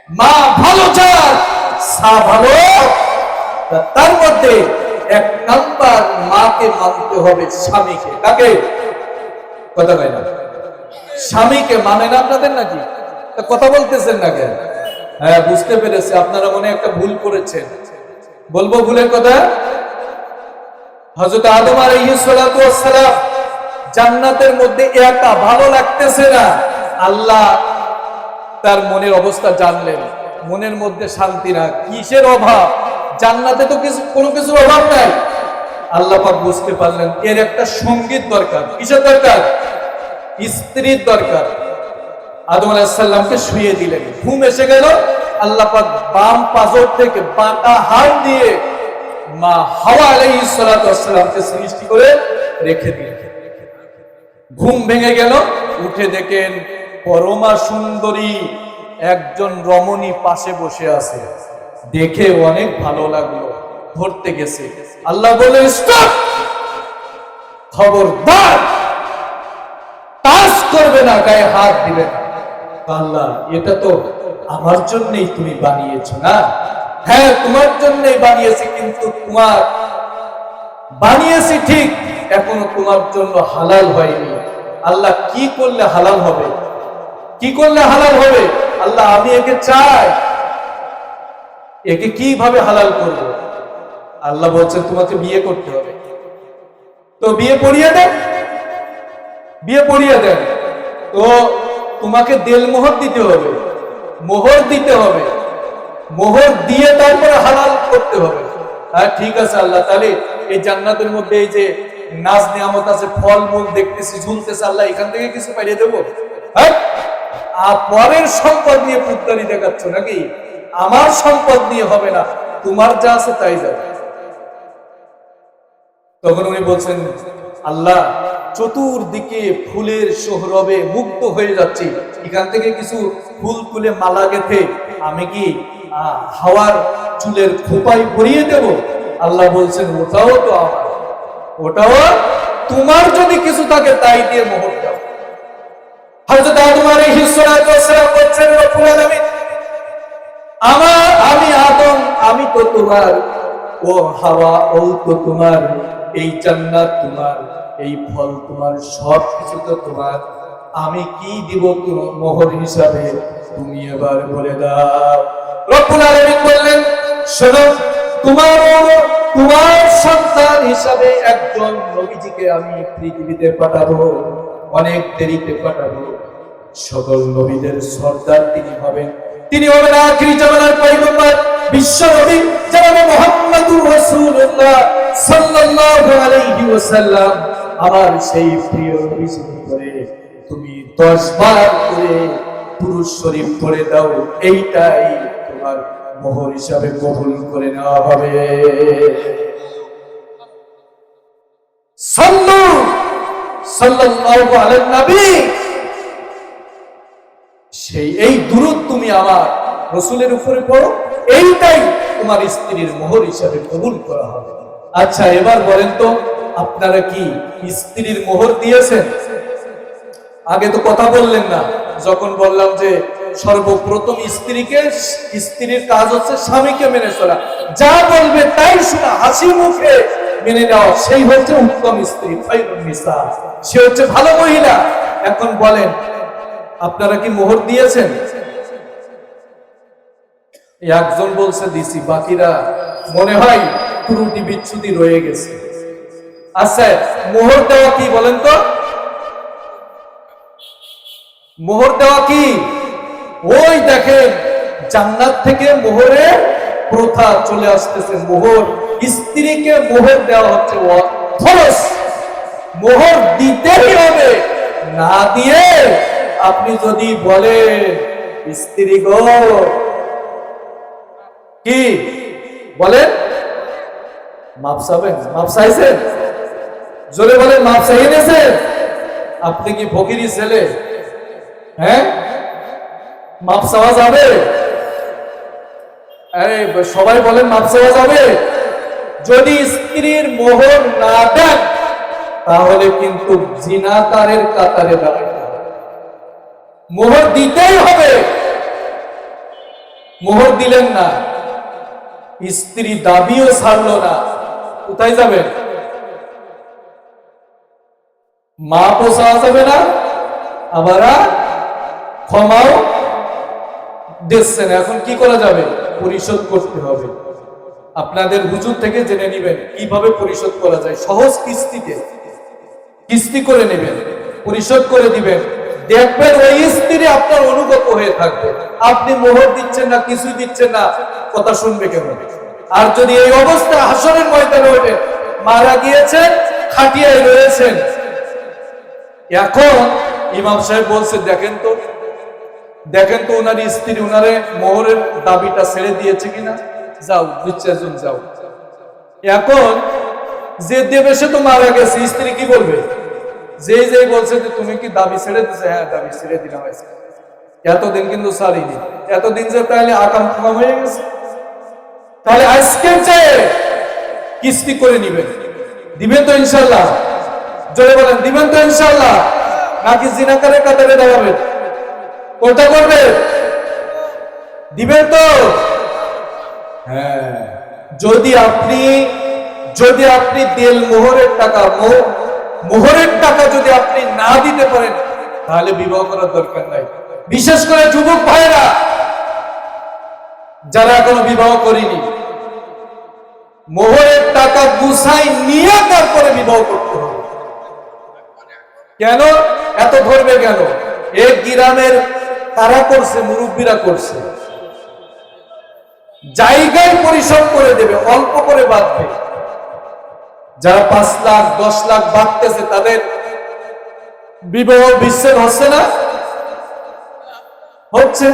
মা ভালো চায়, সা ভালো। তার মধ্যে এক নাম্বার মাকে মানতে হবে স্বামীকে। কাকে? কথা কয় না, স্বামীকে মানে না আপনাদের নাকি? কথা বলতেছেন না কেন? হ্যাঁ, বুঝতে পেরেছি আপনারা মনে একটা ভুল করেছেন। বলবো ভুলের কথা। হযরত আদম আলাইহিস সালাতু ওয়াস সালাম জান্নাতের মধ্যে একা ভালো লাগতেছে না। আল্লাহ তার মনের অবস্থা জানলেন, মনের মধ্যে শান্তি না, কিসের অভাব? জান্নাতে তো কোনো কিছুর অভাব নাই। আল্লাহ পাক বুঝতে পারলেন এর একটা সঙ্গীত দরকার। কিসের দরকার? স্ত্রীর দরকার। আদম আলাইহিস সালামকে শুইয়ে দিলেন, ঘুম এসে গেল। আল্লাহ পাক বাম পাজর থেকে বাঁকা হাত দিয়ে মা হাওয়া আলাইহিস সালাতু ওয়াস সালামকে সৃষ্টি করে রেখে দিলেন। ঘুম ভেঙে গেল, উঠে দেখেন পরমা সুন্দরী একজন রমণী পাশে বসে আছে। দেখে অনেক ভালো লাগলো, ধরতে গেছে। আল্লাহ বলে, স্টপ, খবরদার, টাচ করবে না, গায়ে হাত দিবে না। আল্লাহ, এটা তো আমার জন্যই তুমি বানিয়েছো না? হ্যাঁ, তোমার জন্যই বানিয়েছি, কিন্তু তোমার বানিয়েছি ঠিক, এখনো তোমার জন্য হালাল হয়নি। আল্লাহ, কি করলে হালাল হবে? কি করলে হালাল হবে? আল্লাহ, আমি একে চাই, একে কিভাবে হালাল করব? আল্লাহ বলছেন তোমাকে বিয়ে করতে হবে। তো বিয়ে পড়িয়ে দেন, বিয়ে পড়িয়ে দেন। তো তোমাকে দেলমোহর দিতে হবে, মোহর দিতে হবে, মোহর দিয়ে তারপরে হালাল করতে হবে। হ্যাঁ, ঠিক আছে আল্লাহ, তাহলে এই জান্নাতের মধ্যে এই যে নাজ নিয়ামত আছে, ফল মূল দেখতেছি ঝুলতেছে, আল্লাহ এখান থেকে কিছু পাইয়ে দেবো? হ্যাঁ, পরের সম্পদ নিয়ে পুত্তারি দেখাচ্ছ নাকি? আমার সম্পদ নিয়ে হবে না, তোমার যা আছে তাই যাবে। তখন উনি বলছেন, আল্লাহ, চতুর্দিকে ফুলের সোহরবে মুগ্ধ হয়ে যাচ্ছি, এখান থেকে কিছু ফুল তুলে মালা গেথে আমি কি হাওয়ার চুলের খোপায় পরিয়ে দেব? আল্লাহ বলছেন, ওটাও তো আমার, ওটাও তোমার যদি কিছু থাকে তাই দিয়ে মোহর দাও। হযরত আদম আলাইহিস সালাতু ওয়াস সালাম বলছেন, রব্বুল আলামিন, আমি আদম, আমি তো তোমার, ও হাওয়া, ও তো তোমার, এই জান্নাত তোমার, এই ফল তোমার, সব কিছু তো তোমার, আমি কি দিব মোহর হিসাবে? তুমি এবার বলে দাও। রব্বুল আলামিন বললেন, শোনো, তোমার সন্তান হিসাবে একজন নবীজিকে আমি পৃথিবীতে পাঠাবো, অনেক দেরিতে পাঠাবো। সকল নবীদের সর্দার তিনি হবেন, তিনি হবেন আখিরি জামানার পয়গম্বর, বিশ্ব নবী জনাবে মুহাম্মদুর রাসূলুল্লাহ সাল্লাল্লাহু আলাইহি ওয়াসাল্লাম। আমার সেই প্রিয় নবীজি করে তুমি 10 বার করে পুরুষ শরীফ পড়ে দাও, এইটাই তোমার মোহর হিসাবে কবুল করে নেওয়া হবে। সাল্লাল্লাহু আলাইহি নবী, সেই এই দুরূদ তুমি আমার রাসূলের উপরে পড়ো, এইটাই তোমার স্ত্রীর মোহর হিসাবে কবুল করা হবে। আচ্ছা, এবার বলেন তো, আপনারা কি স্ত্রীর মোহর দিয়েছেন? আগে তো কথা বললেন না, যখন বললাম যে সর্বপ্রথম স্ত্রীর কাজ হচ্ছে স্বামীকে মেনে চলা, যা বলবে তাই শোনা, হাসি মুখে মেনে নেওয়া, সেই হচ্ছে উত্তম স্ত্রী, খায়রুন নিসা, সে হচ্ছে ভালো মহিলা। এখন বলেন, আপনারা কি মোহর দিয়েছেন? একজন বলছে দিছি, বাকিরা মনে হয় ত্রুটি বিচ্ছুতি রয়ে গেছে। আচ্ছা, মোহর দেওয়া কি বলেন তো? মোহর দেওয়া কি? ওই দেখেন, জান্নাত থেকে মোহরের প্রথা চলে আসতেছে। মোহর, স্ত্রীকে মোহর দেওয়া হচ্ছে ফরজ, মোহর দিতেই হবে। না দিয়ে আপনি যদি বলেন, স্ত্রী গো, কি বলেন, মাপ চাবেন? মাপ চাইছেন? জোরে বলেন, মাপ চাইয়ে নিয়েছেন? আপনি কি ফকিরি ছেলে? হ্যাঁ, মাপ চাওয়া যাবে? সবাই বলেন, মাপ চাওয়া যাবে? যদি স্ত্রীর মোহর না দেন, তাহলে কিন্তু জিনাকারের কাতারে দাঁড়াতে হবে। মোহর দিতেই হবে। মোহর দিলেন না, স্ত্রী দাবিও ছাড়লো না, কোথায় যাবেন? মা পোষা যাবে না, আবার ক্ষমাও দিচ্ছেন। এখন কি করা যাবে? পরিশোধ করতে হবে। আপনাদের হুজুর থেকে জেনে নেবেন কিভাবে পরিশোধ করা যায়। সহজ কিস্তিতে কিস্তি করে নেবেন, পরিশোধ করে দিবেন, দেখবেন ওই স্ত্রী আপনার অনুগত হয়ে থাকবে। আপনি মোহর দিচ্ছেন না, কিছুই দিচ্ছেন না, কথা শুনবে কেন? আর যদি এই অবস্থা হাসরের ময়দানে হইবে, মারা গিয়েছেন, খাটিয়ায় রয়েছেন, এখন ইমাম সাহেব বলছে দেখেন তো ওনার স্ত্রী ওনারে মোহরের দাবিটা ছেড়ে দিয়েছে কিনা, যাও 2-4 জন যাও। এখন যে দেবে সে তো মারা গেছে, স্ত্রী কি বলবে? যে বলছে যে তুমি কি দাবি ছেড়ে দিছে? হ্যাঁ, দাবি ছেড়ে দিলাম, এতদিন কিন্তু ছাড়িনি, এতদিন যে তাহলে আকাম খাম হয়ে গেছে। তাহলে আজকে যে কিস্তি করে নিবেন, দিবেন তো ইনশাল্লাহ? জোরে বলেন, দিবেন তো ইনশাল্লাহ? নাকি জিনাকারের কাতারে দাঁড়াবেন? কোনটা করবে? দিবেন তো? হ্যাঁ, যদি আপনি দেল মোহরের টাকা যদি আপনি না দিতে পারেন, তাহলে বিবাহ করার দরকার নাই। বিশেষ করে যুবক ভাইরা যারা এখনো বিবাহ করেনি, মোহরের টাকা গুছাই নিয়ে তারপরে বিবাহ করতে হবে। কেন এত ধরবে কেন? এক গ্রামের তারা করছে, মুরব্বীরা করছে, জায়গায় পরিশ্রম করে দেবে, অল্প করে বাঁধবে। যারা 5 লাখ 10 লাখ বাঁধতেছে তাদের বিবাহ বিচ্ছেদ হচ্ছে না? হচ্ছে।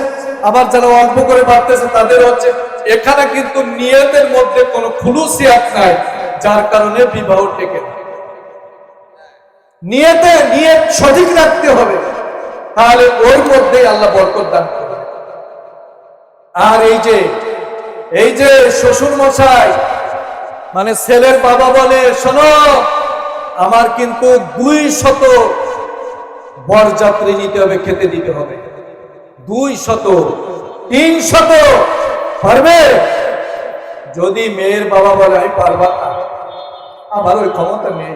আবার যারা অল্প করে বাঁধতেছে তাদের হচ্ছে। এখানে কিন্তু নিয়তের মধ্যে কোনো খুলুসিয়াত নাই, যার কারণে বিবাহ টেকে না। নিয়ত সঠিক রাখতে হবে, তাহলে ওর মধ্যে আল্লাহ বরকত দান করবে। আর এই যে শ্বশুর মশাই মানে ছেলের বাবা বলে, শোনো আমার কিন্তু 200 বরযাত্রী নিতে হবে, খেতে দিতে হবে, 200 300 পারবে? যদি মেয়ের বাবা বলে আমি পারবা না, আমার ওই ক্ষমতা নেই,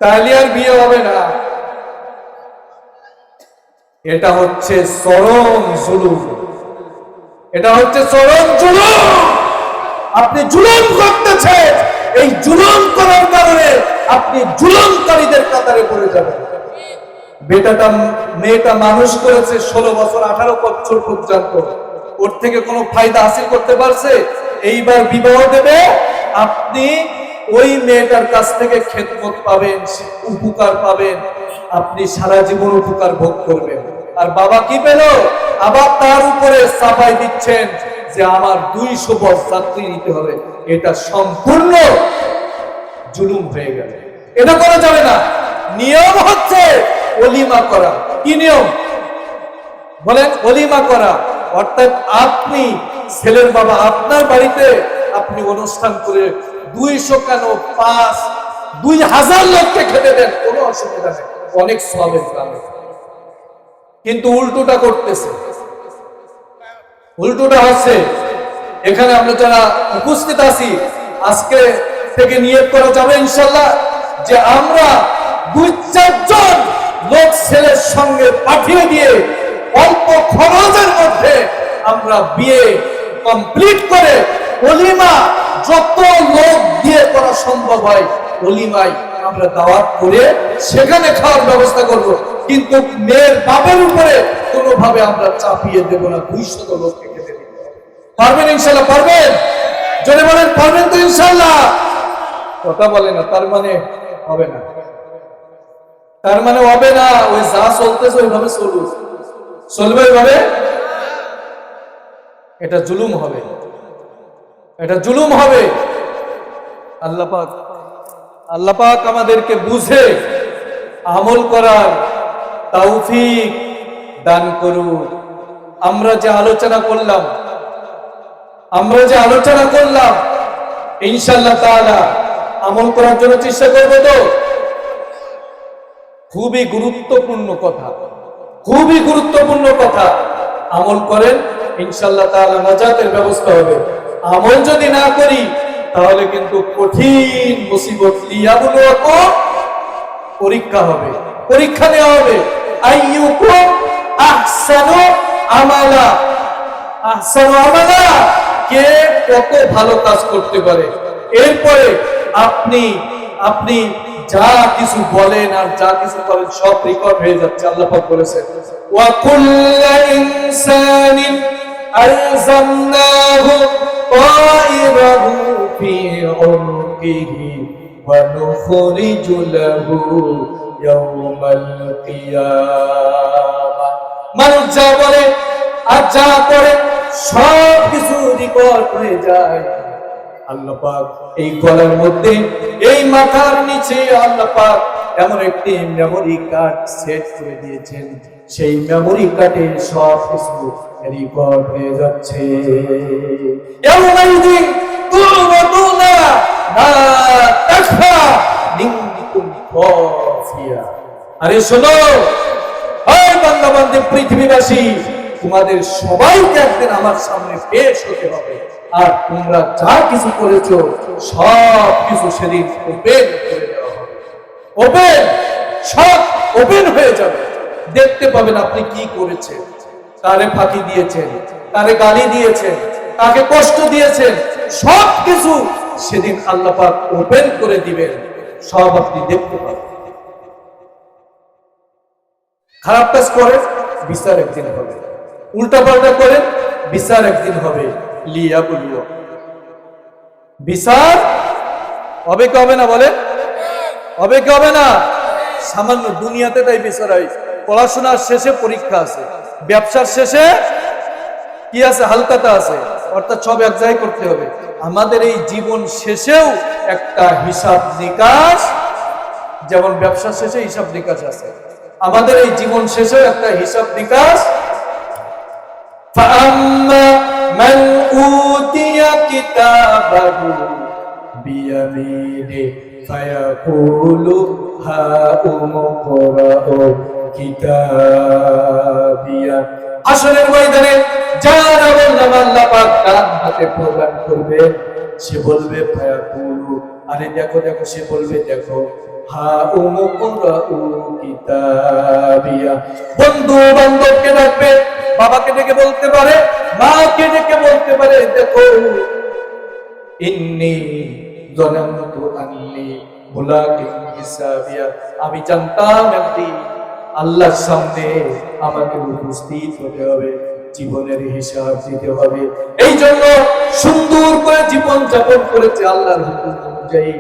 তাহলে আর বিয়ে হবে না। এটা হচ্ছে চরম জুলুম, এটা হচ্ছে চরম জুলুম। আপনি জুলুম করতেছেন, এই জুলুম করার কারণে আপনি জুলুমকারীদের কাতারে পড়ে যাবেন। মেয়েটা মানুষ করেছে 16 বছর 18 বছর পর্যন্ত, ওর থেকে কোনো ফায়দা হাসিল করতে পারছে? এইবার বিবাহ দেবে, আপনি ওই মেয়েটার কাছ থেকে খেদমত পাবেন, উপকার পাবেন, আপনি সারা জীবন উপকার ভোগ করবেন। আর বাবা কি পেল? আবার তার উপরে চাপাই দিচ্ছেন যে আমার 200 বরযাত্রী নিতে হবে। এটা সম্পূর্ণ জুলুম হয়ে গেল, এটা করা যাবে না। নিয়ম হচ্ছে ওলিমা করা। কি নিয়ম বলেন? ওলিমা করা, অর্থাৎ আপনি ছেলের বাবা আপনার বাড়িতে আপনি অনুষ্ঠান করে 200 কেন 5 2000 লোককে খেতে দেন, কোনো অসুবিধা নেই, অনেক সওয়াবের কাজ। কিন্তু উল্টোটা করতেছে, উল্টোটা হচ্ছে এখানে আমরা যারা উপস্থিত আছি, আজকে থেকে নিয়ত করা যাবে ইনশাআল্লাহ যে আমরা 2-4 জন লোক ছেলের সঙ্গে পাঠিয়ে দিয়ে অল্প খরচের মধ্যে আমরা বিয়ে কমপ্লিট করে ওলিমা যত লোক দিয়ে করা সম্ভব হয় ওলিমায় আমরা দাওয়াত করে সেখানে খাওয়ার ব্যবস্থা করব। কিন্তু মেয়ের বাবার উপরে কোনোভাবে আমরা চাপিয়ে দেব না। 200 লোককে খেতে দিব। পারবেন ইনশাআল্লাহ? পারবেন? যদি বলেন পারবেন তো ইনশাআল্লাহ। কথা বলে না, তার মানে হবে না, তার মানে হবে না। ওই যা চলতেছে ওইভাবে চলবে ওইভাবে, এটা জুলুম হবে, এটা জুলুম হবে। আল্লাহ পাক আমাদেরকে বুঝে আমল করার তৌফিক দান করুন। আমরা যে আলোচনা করলাম ইনশাআল্লাহ তাআলা আমল করার জন্য চেষ্টা করব। তো খুবই গুরুত্বপূর্ণ কথা, খুবই গুরুত্বপূর্ণ কথা। আমল করেন, ইনশাআল্লাহ তাআলা নাজাতের ব্যবস্থা হবে। আমল যদি না করি তাহলে কিন্তু কঠিন মুসিবত লিয়াবলুয়াকুম, পরীক্ষা হবে, পরীক্ষা নেওয়া হবে। আইয়ুকুম আহসানু আমালা, আহসানু আমালা, কে কত ভালো কাজ করতে পারে। এরপরে আপনি আপনি যা কিছু বলেন আর যা কিছু করেন সব রেকর্ড হয়ে যাচ্ছে। আল্লাহ পাক বলেছেন ওয়া কুল্লু ইনসানিন আলজামনাহু তায়রাহু ফি উনকিহি ওয়া নুখরিজু লাহু ইয়াওমাল কিয়ামা। মানুষ যা বলে আর যা করে সব কিছু রেকর্ড হয়ে যায়। আল্লাহ পাক এই গলার মধ্যে, এই মাথার নিচে আল্লাহ পাক এমন একটি মেমোরি কার্ড সেট করে দিয়েছেন, সেই মেমোরি কার্ডে সব কিছু রেকর্ড হয়ে যাচ্ছে। ইয়াউমাইদিন তু'রাদুনা লা তাখফা মিনকুম খাফিয়া। আরে শোনো, ওই বান্দা-বান্দী পৃথিবীবাসী, তোমাদের সবাইকে একদিন আমার সামনে পেশ হতে হবে, আর তোমরা যা কিছু করেছো সব কিছু সেদিন ওপেন করে দেওয়া হবে। ওপেন, সব ওপেন হয়ে যাবে। দেখতে পাবেন আপনি কি করেছেন, কারে ফাঁকি দিয়েছেন, কারে গালি দিয়েছেন, কাকে কষ্ট দিয়েছেন, সব কিছু সেদিন আল্লাহ পাক ওপেন করে দিবেন, সব আপনি দেখতে পাবেন। খারাপ কাজ করেন, বিচার একদিন হবে। উল্টা পাল্টা করেন, বিচার একদিন হবে। বিচার হবে কি হবে না বলে? হবে কি হবে না? সামান্য দুনিয়াতে তাই বিচার হয়। পড়াশোনার শেষে পরীক্ষা আছে, ব্যবসার শেষে কি আছে? হালকাতা আছে, অর্থাৎ সব এক জায়গায় করতে হবে। আমাদের এই জীবন শেষেও একটা হিসাব নিকাশ, যেমন ব্যবসার শেষে হিসাব নিকাশ আছে, আমাদের এই জীবন শেষেও একটা হিসাব নিকাশ। فَأَمَّا مَنْ أُوتِيَ كِتَابَهُ بِيَمِينِهِ فَيَقُولُ هَاؤُمُ اقْرَءُوا كِتَابِيَهْ। হাশরের ময়দানে যার আমলনামা আল্লাহ পাক ডান হাতে প্রদান করবে, সে বলবে ফায়াকুলু, আরে দেখো দেখো, সে বলবে দেখো, হাউমু ইকরাউ কিতাবিয়া। বন্ধু বান্ধবকে ডাকবে, বাবাকে ডেকে বলতে পারে, মাকে ডেকে বলতে পারে, দেখো ইন্নী যানানতু আন্নী মুলাকিন হিসাবিয়া, আমি জানতাম একদিন আল্লাহর সামনে আমাকে উপস্থিত হতে হবে, জীবনের হিসাব দিতে হবে। এই জন্য সুন্দর করে জীবন যাপন করেছে আল্লাহর হুকুম অনুযায়ী।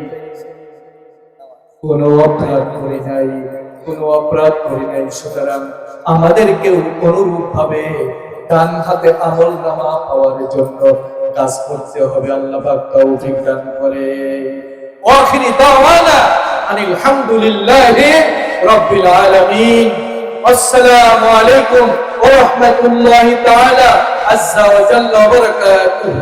কোনো অপরাধ করি নাই, কোনো অপরাধ করি নাই। সুতরাং আমাদেরকেও অনুরূপ ভাবে ডান হাতে আমলনামা পাওয়ার জন্য কাজ করতে হবে। আল্লাহ পাক তৌফিক দান করে। আখিরি দাওয়ানা আনিল হামদুলিল্লাহি রাব্বিল আলামিন। আসসালামু আলাইকুম ওয়া রাহমাতুল্লাহি তাআলা আযজা ওয়া জাল্লা ওয়া বারাকাতুহু।